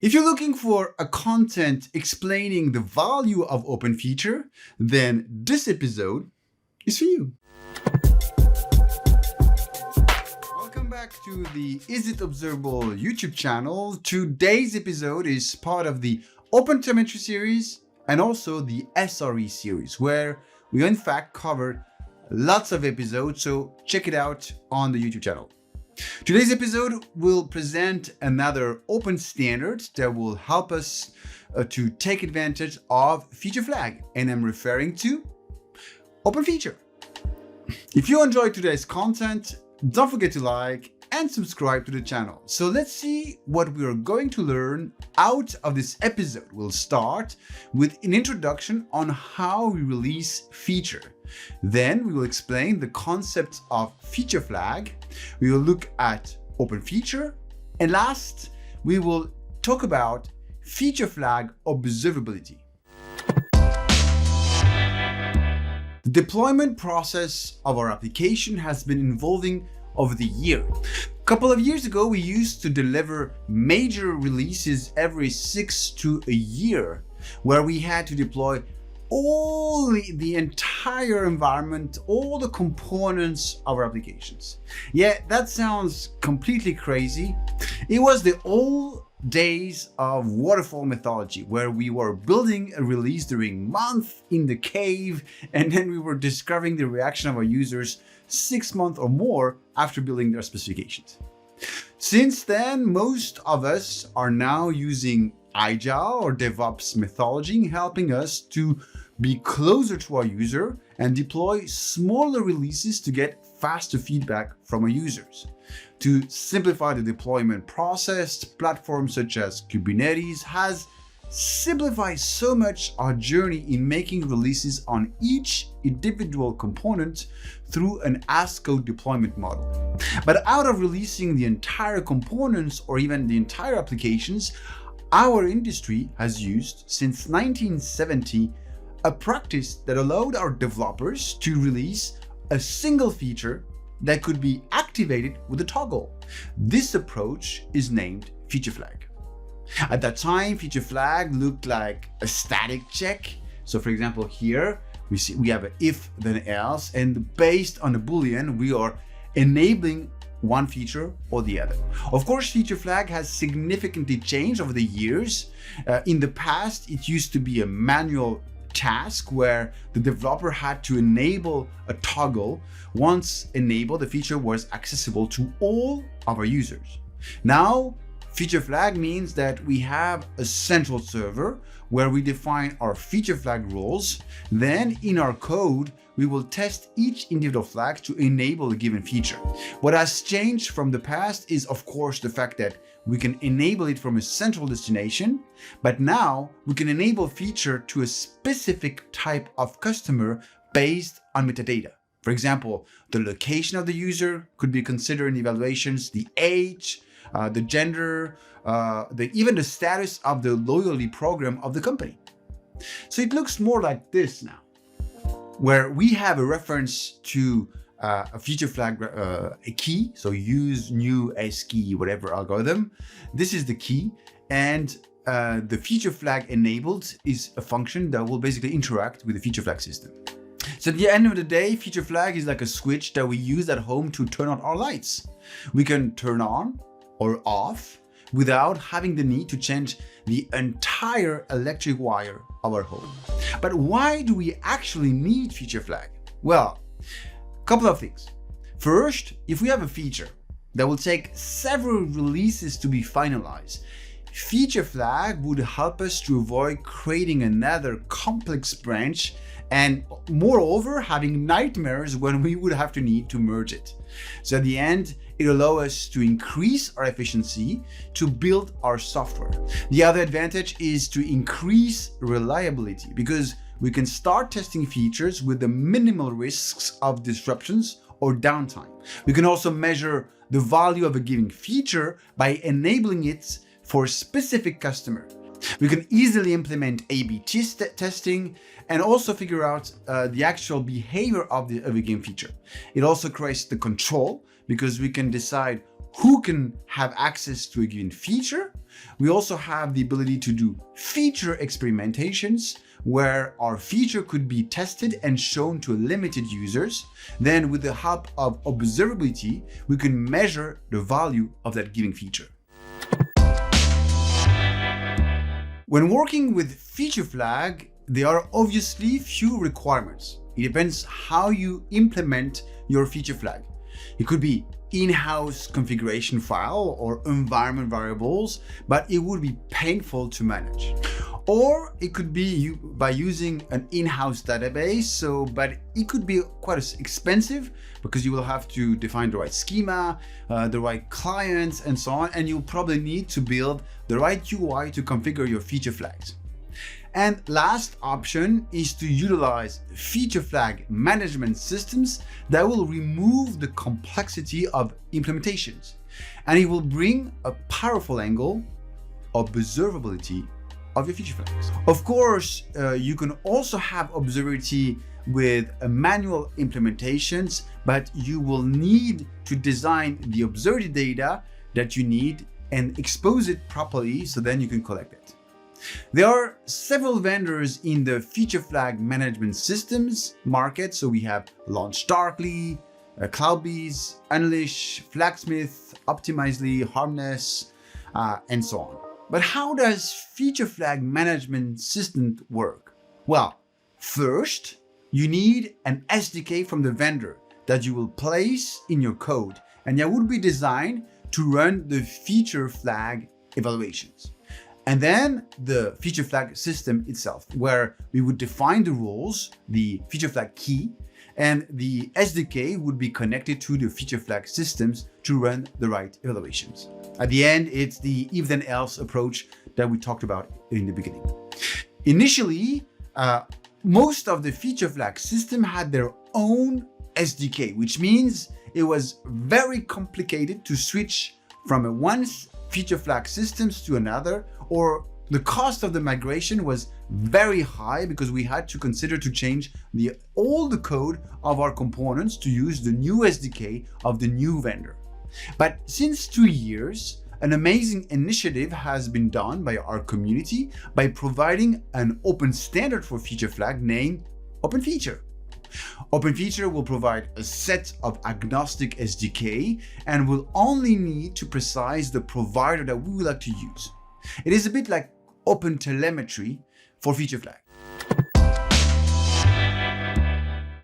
If you're looking for a content explaining the value of OpenFeature, then this episode is for you. Welcome back to the Is It Observable YouTube channel. Today's episode is part of the OpenTelemetry series and also the SRE series, where we in fact covered lots of episodes, so check it out on the YouTube channel. Today's episode will present another open standard that will help us to take advantage of feature flag, and I'm referring to OpenFeature. If you enjoyed today's content, don't forget to like and subscribe to the channel. So let's see what we are going to learn out of this episode. We'll start with an introduction on how we release feature. Then we will explain the concept of feature flag. We will look at OpenFeature. And last, we will talk about feature flag observability. The deployment process of our application has been evolving over the year. A couple of years ago, we used to deliver major releases every 6 to a year, where we had to deploy all the entire environment, all the components of our applications. Yeah, that sounds completely crazy. It was the old days of waterfall methodology, where we were building a release during months in the cave, and then we were discovering the reaction of our users 6 months or more after building their specifications. Since then, most of us are now using agile or DevOps methodology, helping us to be closer to our user and deploy smaller releases to get faster feedback from our users. To simplify the deployment process, platforms such as Kubernetes has simplified so much our journey in making releases on each individual component through an as-code deployment model. But out of releasing the entire components or even the entire applications, our industry has used since 1970 a practice that allowed our developers to release a single feature that could be activated with a toggle. This approach is named feature flag. At that time, feature flag looked like a static check. So for example, here we have an if then else, and based on a Boolean, we are enabling one feature or the other. Of course, feature flag has significantly changed over the years. In the past, it used to be a manual task where the developer had to enable a toggle. Once enabled, the feature was accessible to all of our users. Now, feature flag means that we have a central server where we define our feature flag rules. Then in our code, we will test each individual flag to enable a given feature. What has changed from the past is, of course, the fact that we can enable it from a central destination, but now we can enable feature to a specific type of customer based on metadata. For example, the location of the user could be considered in evaluations, the age, the gender, even the status of the loyalty program of the company. So it looks more like this now, where we have a reference to a feature flag, a key, so use new S key, whatever algorithm. This is the key, and the feature flag enabled is a function that will basically interact with the feature flag system. So at the end of the day, feature flag is like a switch that we use at home to turn on our lights. We can turn on or off without having the need to change the entire electric wire of our home. But why do we actually need feature flag? Well, a couple of things. First, if we have a feature that will take several releases to be finalized, feature flag would help us to avoid creating another complex branch and moreover having nightmares when we would have to need to merge it. So at the end, it allows us to increase our efficiency to build our software. The other advantage is to increase reliability, because we can start testing features with the minimal risks of disruptions or downtime. We can also measure the value of a given feature by enabling it for a specific customer. We can easily implement A/B testing and also figure out the actual behavior of a given feature. It also creates the control, because we can decide who can have access to a given feature We also have the ability to do feature experimentations, where our feature could be tested and shown to limited users. Then with the help of observability, we can measure the value of that given feature. When working with feature flag, there are obviously few requirements. It depends how you implement your feature flag. It could be in-house configuration file or environment variables, but it would be painful to manage. Or it could be by using an in-house database, but it could be quite expensive because you will have to define the right schema, the right clients, and so on, and you'll probably need to build the right UI to configure your feature flags. And last option is to utilize feature flag management systems that will remove the complexity of implementations, and it will bring a powerful angle of observability of your feature flags. Of course, you can also have observability with manual implementations, but you will need to design the observability data that you need and expose it properly so then you can collect it. There are several vendors in the feature flag management systems market. So we have LaunchDarkly, Cloudbees, Unleash, Flagsmith, Optimizely, Harness, and so on. But how does feature flag management system work? Well, first, you need an SDK from the vendor that you will place in your code, and that would be designed to run the feature flag evaluations. And then the feature flag system itself, where we would define the rules, the feature flag key, and the SDK would be connected to the feature flag systems to run the right evaluations. At the end, it's the if-then-else approach that we talked about in the beginning. Initially, most of the feature flag system had their own SDK, which means it was very complicated to switch from one feature flag systems to another, or the cost of the migration was very high because we had to consider to change all the code of our components to use the new SDK of the new vendor. But since 2 years, an amazing initiative has been done by our community by providing an open standard for feature flag named OpenFeature. OpenFeature will provide a set of agnostic SDK and will only need to precise the provider that we would like to use. It is a bit like OpenTelemetry for feature flag.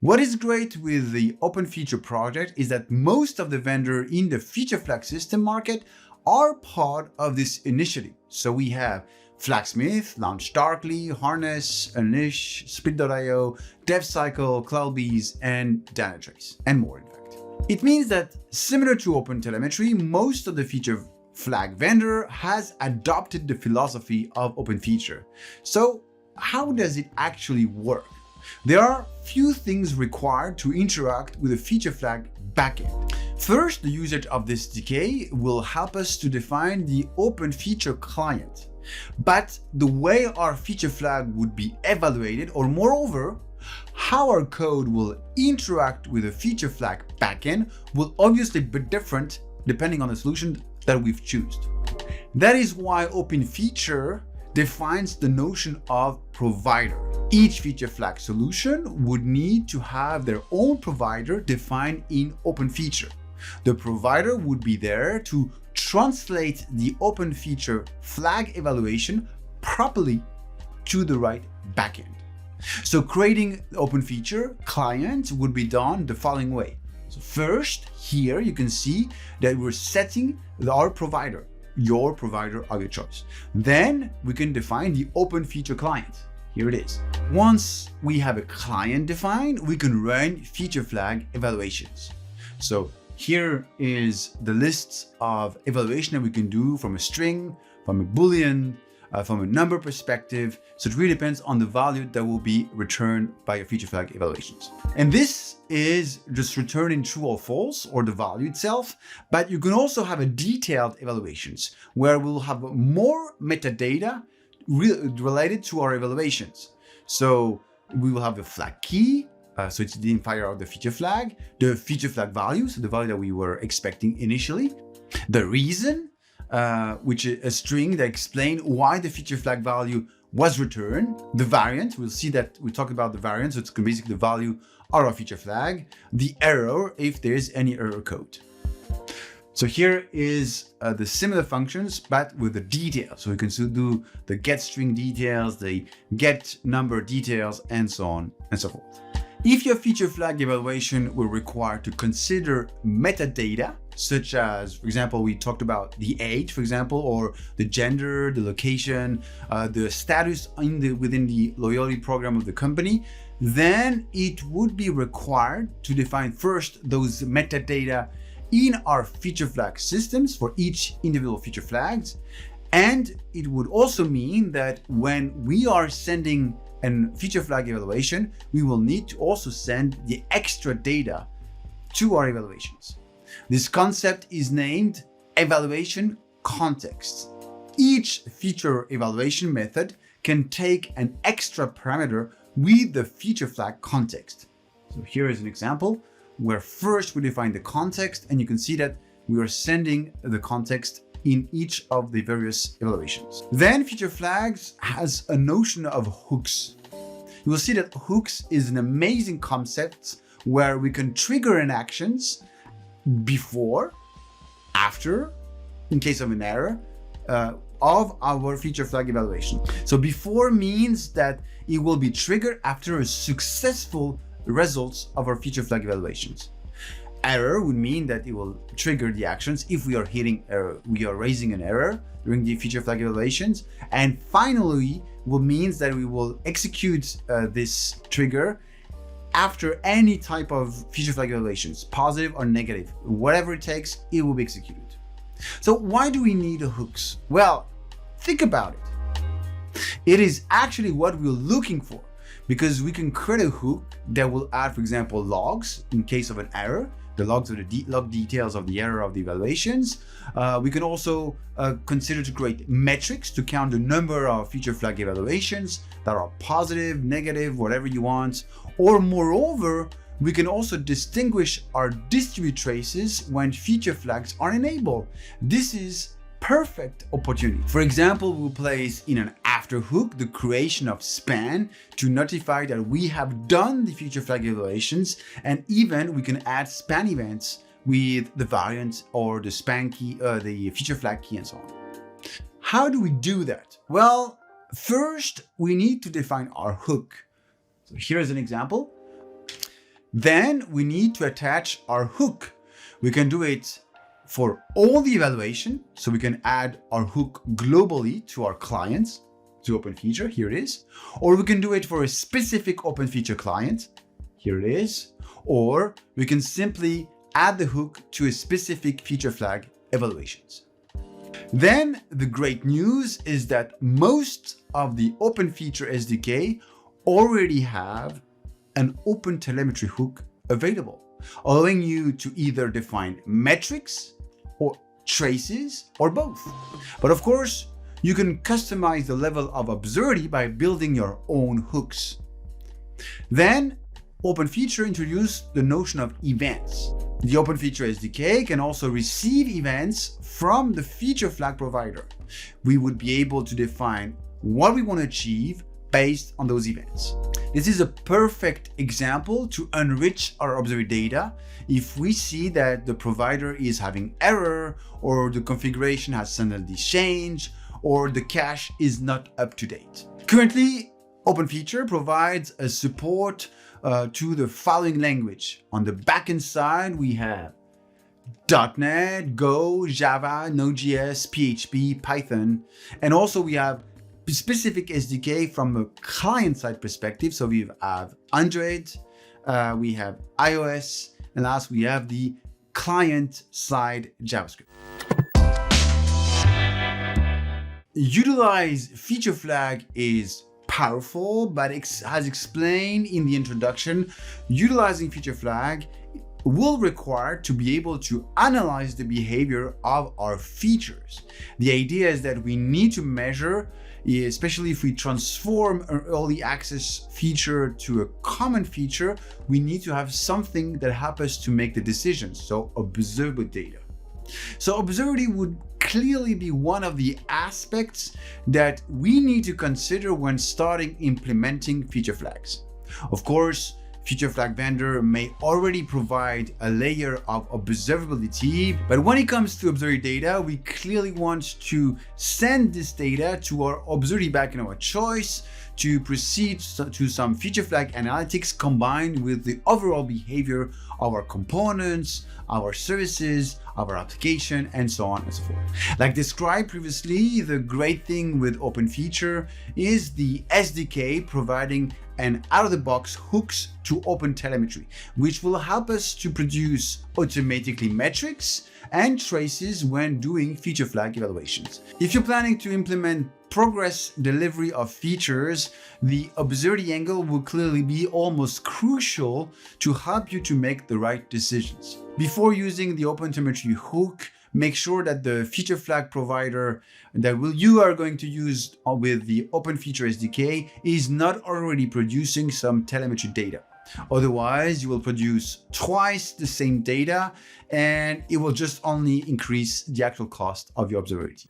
What is great with the OpenFeature project is that most of the vendors in the feature flag system market are part of this initiative. So we have Flagsmith, LaunchDarkly, Harness, Unleash, Split.io, DevCycle, Cloudbees, and Dynatrace, and more in fact. It means that similar to OpenTelemetry, most of the feature flag vendor has adopted the philosophy of OpenFeature. So how does it actually work? There are few things required to interact with a feature flag backend. First, the usage of this SDK will help us to define the OpenFeature client. But the way our feature flag would be evaluated, or moreover, how our code will interact with a feature flag backend will obviously be different depending on the solution that we've chosen. That is why OpenFeature defines the notion of provider. Each feature flag solution would need to have their own provider defined in OpenFeature. The provider would be there to translate the OpenFeature flag evaluation properly to the right backend. So creating the OpenFeature client would be done the following way. So first, here you can see that we're setting our provider, your provider of your choice. Then we can define the OpenFeature client. Here it is. Once we have a client defined, we can run feature flag evaluations. So here is the list of evaluation that we can do from a string, from a Boolean, from a number perspective. So it really depends on the value that will be returned by your feature flag evaluations. And this is just returning true or false, or the value itself. But you can also have a detailed evaluations where we'll have more metadata related to our evaluations. So we will have the flag key. So it's the identifier of the feature flag, the feature flag value, so the value that we were expecting initially, the reason, which is a string that explains why the feature flag value was returned. The variant, we'll see that we talk about the variant, so it's basically the value of our feature flag. The error, if there's any error code. So here is the similar functions, but with the details. So we can still do the get string details, the get number details, and so on and so forth. If your feature flag evaluation will require to consider metadata, such as, for example, we talked about the age, for example, or the gender, the location, the status within the loyalty program of the company, then it would be required to define first those metadata in our feature flag systems for each individual feature flags. And it would also mean that when we are sending a feature flag evaluation, we will need to also send the extra data to our evaluations. This concept is named evaluation context. Each feature evaluation method can take an extra parameter with the feature flag context. So here is an example where first we define the context, and you can see that we are sending the context in each of the various evaluations. Then feature flags has a notion of hooks. You will see that hooks is an amazing concept where we can trigger an actions before, after, in case of an error, of our feature flag evaluation. So before means that it will be triggered after a successful results of our feature flag evaluations. Error would mean that it will trigger the actions if we are raising an error during the feature flag evaluations. And finally, will means that we will execute this trigger after any type of feature flag evaluations, positive or negative, whatever it takes, it will be executed. So why do we need hooks? Well, think about it. It is actually what we're looking for, because we can create a hook that will add, for example, logs in case of an error, the logs of the log details of the error of the evaluations. We can also consider to create metrics to count the number of feature flag evaluations that are positive, negative, whatever you want. Or moreover, we can also distinguish our distribute traces when feature flags are enabled. This is perfect opportunity. For example, we'll place in an after hook the creation of span to notify that we have done the feature flag evaluations, and even we can add span events with the variant or the span key, the feature flag key, and so on. How do we do that? Well, first we need to define our hook. So here is an example. Then we need to attach our hook. We can do it for all the evaluation, so we can add our hook globally to our clients, to OpenFeature, here it is. Or we can do it for a specific OpenFeature client, here it is. Or we can simply add the hook to a specific feature flag evaluations. Then the great news is that most of the OpenFeature SDK already have an OpenTelemetry hook available, allowing you to either define metrics or traces or both. But of course, you can customize the level of observability by building your own hooks. Then OpenFeature introduced the notion of events. The OpenFeature SDK can also receive events from the feature flag provider. We would be able to define what we want to achieve based on those events. This is a perfect example to enrich our observability data if we see that the provider is having error, or the configuration has suddenly changed, or the cache is not up to date. Currently, OpenFeature provides a support to the following language. On the backend side, we have .NET, Go, Java, Node.js, PHP, Python, and also we have specific SDK from a client-side perspective. So we have Android, we have iOS, and last we have the client-side JavaScript. Utilize feature flag is powerful, but as explained in the introduction, utilizing feature flag will require to be able to analyze the behavior of our features. The idea is that we need to measure, especially if we transform an early access feature to a common feature, we need to have something that helps us to make the decisions. So observable data. So observability would clearly be one of the aspects that we need to consider when starting implementing feature flags. Of course, feature flag vendor may already provide a layer of observability, but when it comes to observed data, we clearly want to send this data to our observability backend of our choice to proceed to some feature flag analytics combined with the overall behavior of our components, our services, our application, and so on and so forth. Like described previously, the great thing with OpenFeature is the SDK providing an out-of-the-box hooks to OpenTelemetry, which will help us to produce automatically metrics and traces when doing feature flag evaluations. If you're planning to implement progress delivery of features, the observability angle will clearly be almost crucial to help you to make the right decisions. Before using the OpenTelemetry hook, make sure that the feature flag provider that you are going to use with the OpenFeature SDK is not already producing some telemetry data. Otherwise, you will produce twice the same data and it will just only increase the actual cost of your observability.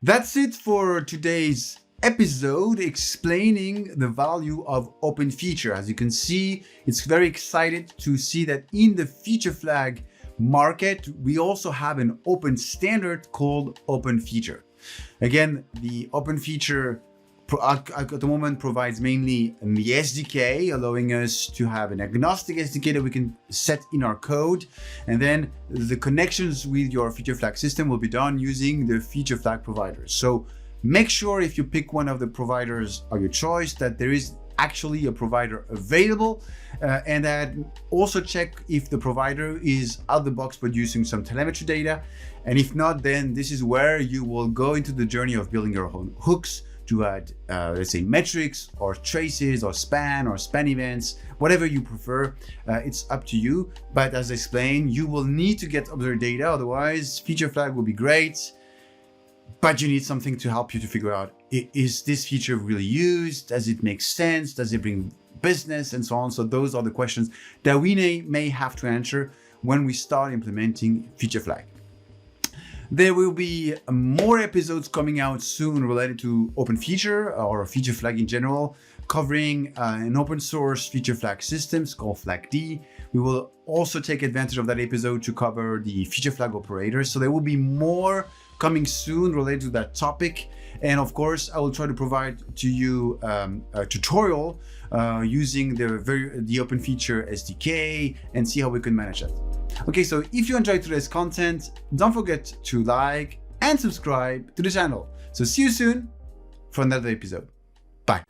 That's it for today's episode explaining the value of OpenFeature. As you can see, it's very excited to see that in the feature flag market, we also have an open standard called OpenFeature. Again, the OpenFeature at the moment provides mainly the SDK, allowing us to have an agnostic SDK that we can set in our code. And then the connections with your feature flag system will be done using the feature flag providers. So make sure if you pick one of the providers of your choice that there is actually a provider available, and that also check if the provider is out of the box producing some telemetry data. And if not, then this is where you will go into the journey of building your own hooks to add, let's say, metrics or traces or span events, whatever you prefer. It's up to you. But as I explained, you will need to get observed data. Otherwise, feature flag will be great, but you need something to help you to figure out, is this feature really used? Does it make sense? Does it bring business and so on? So those are the questions that we may have to answer when we start implementing feature flag. There will be more episodes coming out soon related to OpenFeature or feature flag in general, covering an open source feature flag system called FlagD. We will also take advantage of that episode to cover the feature flag operators. So there will be more coming soon related to that topic. And of course, I will try to provide to you a tutorial using the OpenFeature SDK and see how we can manage that. Okay, so if you enjoyed today's content, don't forget to like and subscribe to the channel. So see you soon for another episode. Bye.